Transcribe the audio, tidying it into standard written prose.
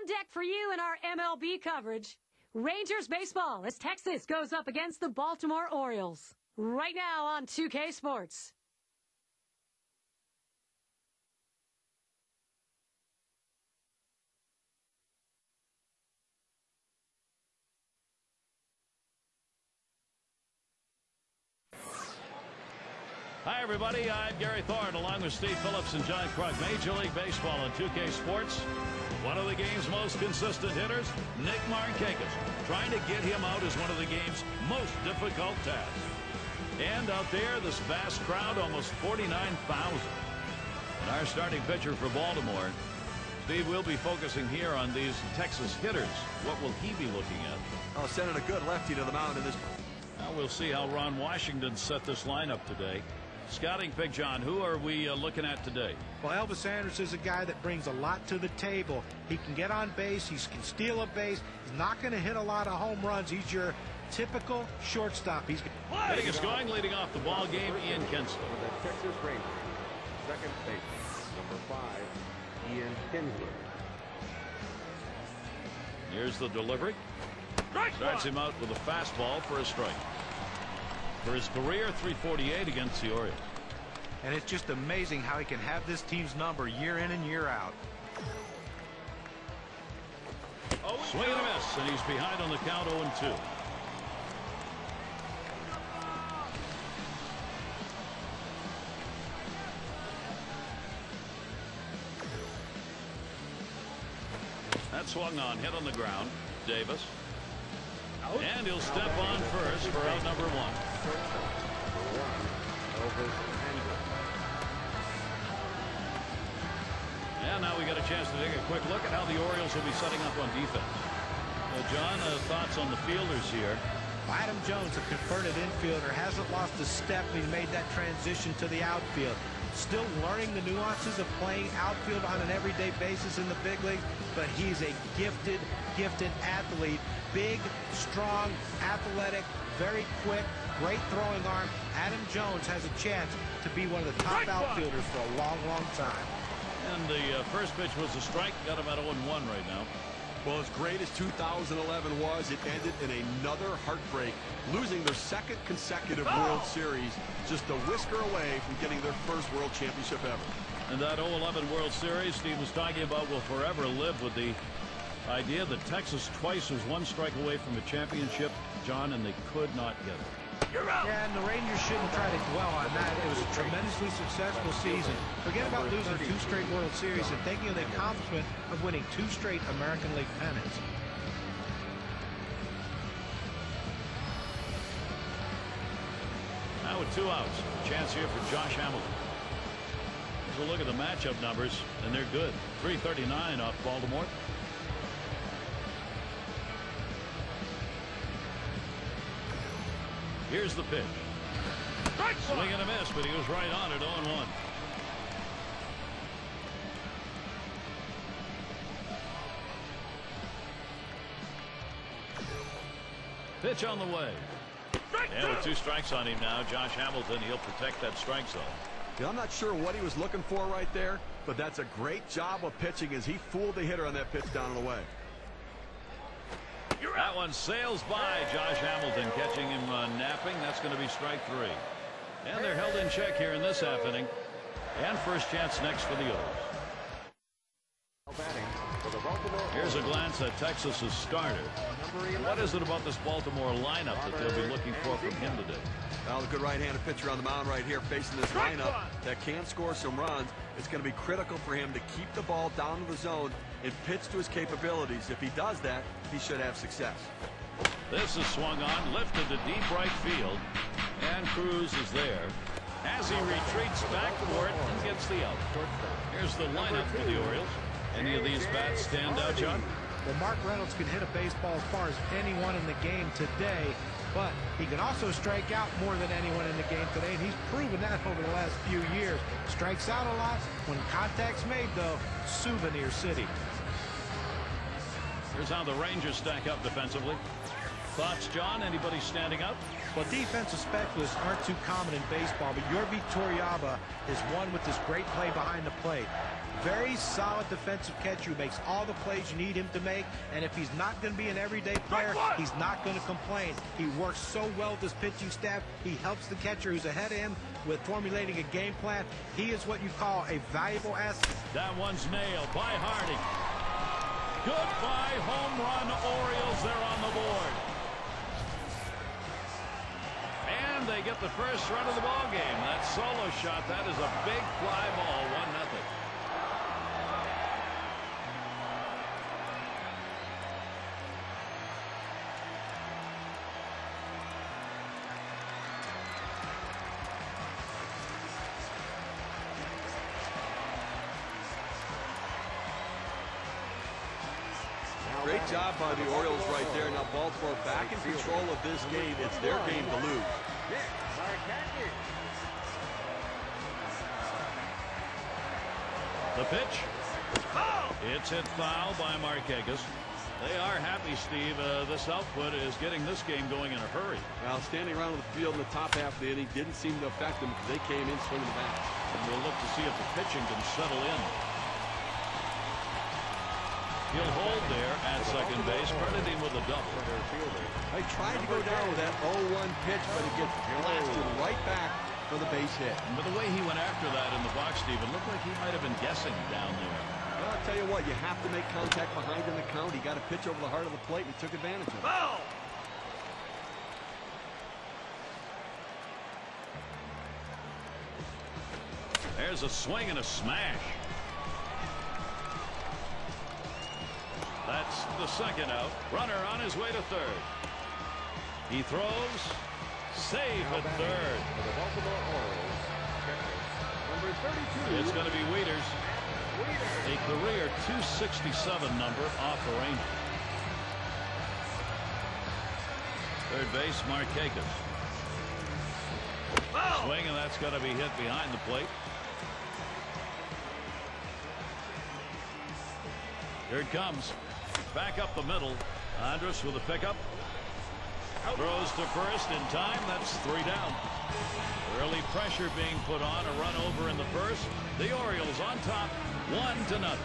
on deck for you in our MLB coverage. Rangers baseball as Texas goes up against the Baltimore Orioles. Right now on 2K Sports. Hi, everybody. I'm Gary Thorne, along with Steve Phillips and John Krug. Major League Baseball on 2K Sports. One of the game's most consistent hitters, Nick Markakis. Trying to get him out is one of the game's most difficult tasks. And out there, this vast crowd, almost 49,000. And our starting pitcher for Baltimore, Steve, will be focusing here on these Texas hitters. What will he be looking at? Oh, sending a good lefty to the mound in this. Now we'll see how Ron Washington set this lineup today. Scouting pick, John, who are we looking at today? Well, Elvis Andrus is a guy that brings a lot to the table. He can get on base. He can steal a base. He's not going to hit a lot of home runs. He's your typical shortstop. He's getting us going, leading off the ball game, Ian Kinsler. For the Texas Rangers, second baseman, number 5, Ian Kinsler. Here's the delivery. Starts him out with a fastball for a strike. For his career, 348 against the Orioles. And it's just amazing how he can have this team's number year in and year out. Swing and a miss, and he's behind on the count 0-2. That swung on, hit on the ground. Davis. And he'll step on first for out number 1. And now we got a chance to take a quick look at how the Orioles will be setting up on defense. John, thoughts on the fielders here? Adam Jones, a converted infielder, hasn't lost a step. He made that transition to the outfield. Still learning the nuances of playing outfield on an everyday basis in the big league, but he's a gifted athlete. Big, strong, athletic, very quick, great throwing arm. Adam Jones has a chance to be one of the top outfielders for a long, long time. And the first pitch was a strike. Got him at 0-1 right now. Well, as great as 2011 was, it ended in another heartbreak, losing their second consecutive World Series, just a whisker away from getting their first World Championship ever. And that 2011 World Series Steve was talking about will forever live with the idea that Texas twice was one strike away from a championship, John, and they could not get it. You're out. Yeah, and the Rangers shouldn't try to dwell on that. It was a tremendously successful season. Forget about losing 2 straight World Series and thinking of the accomplishment of winning 2 straight American League pennants. Now with 2 outs, chance here for Josh Hamilton. Here's a look at the matchup numbers, and they're good. 339 off Baltimore. Here's the pitch. Swing and a miss, but he was right on it, 0-1. Pitch on the way. And with 2 strikes on him now, Josh Hamilton, he'll protect that strike zone. Yeah, I'm not sure what he was looking for right there, but that's a great job of pitching as he fooled the hitter on that pitch down and away. That one sails by Josh Hamilton, catching him napping. That's going to be strike 3. And they're held in check here in this half inning. And first chance next for the O's. Here's a glance at Texas's starter. What is it about this Baltimore lineup that they'll be looking for from him today? Well, a good right-handed pitcher on the mound right here facing this lineup that can score some runs. It's going to be critical for him to keep the ball down to the zone and pitch to his capabilities. If he does that, he should have success. This is swung on, lifted to deep right field, and Cruz is there as he retreats back for it and gets the out. Here's the lineup for the Orioles. Any of these bats stand out, John? Well, Mark Reynolds can hit a baseball as far as anyone in the game today, but he can also strike out more than anyone in the game today, and he's proven that over the last few years. Strikes out a lot. When contact's made, though, Souvenir City. Here's how the Rangers stack up defensively. Thoughts, John? Anybody standing up? Well, defensive specialists aren't too common in baseball, but Yorvi Torrealba is one with this great play behind the plate. very solid defensive catcher who makes all the plays you need him to make. And if he's not going to be an everyday player, he's not going to complain. He works so well with his pitching staff. He helps the catcher who's ahead of him with formulating a game plan. He is what you call a valuable asset. That one's nailed by Harding. Goodbye home run Orioles. They're on the board. And they get the first run of the ball game. That solo shot, that is a big fly ball, 1-0. Great job by the Orioles right there. Now Baltimore back in control of this game. It's their game to lose. The pitch. It's hit foul by Markakis. They are happy, Steve. This output is getting this game going in a hurry. Well, standing around the field in the top half of the inning didn't seem to affect them because they came in swinging the bat. And we'll look to see if the pitching can settle in. He'll hold there at second base, crediting with a double. They tried to go down with that 0-1 pitch, but it gets blasted right back for the base hit. But the way he went after that in the box, Steve, it looked like he might have been guessing down there. Well, I'll tell you what, you have to make contact behind in the count. He got a pitch over the heart of the plate, and he took advantage of it. Oh! There's a swing and a smash. That's the second out. Runner on his way to third. He throws. Safe at third. For the Baltimore Orioles, number 32. It's going to be Wieters. A career 267 number off the Rangers. Third base, Markakis. Swing, and that's going to be hit behind the plate. Here it comes. Back up the middle. Andrus with a pickup. Throws to first in time. That's 3 down. Early pressure being put on. A run over in the first. The Orioles on top, 1-0.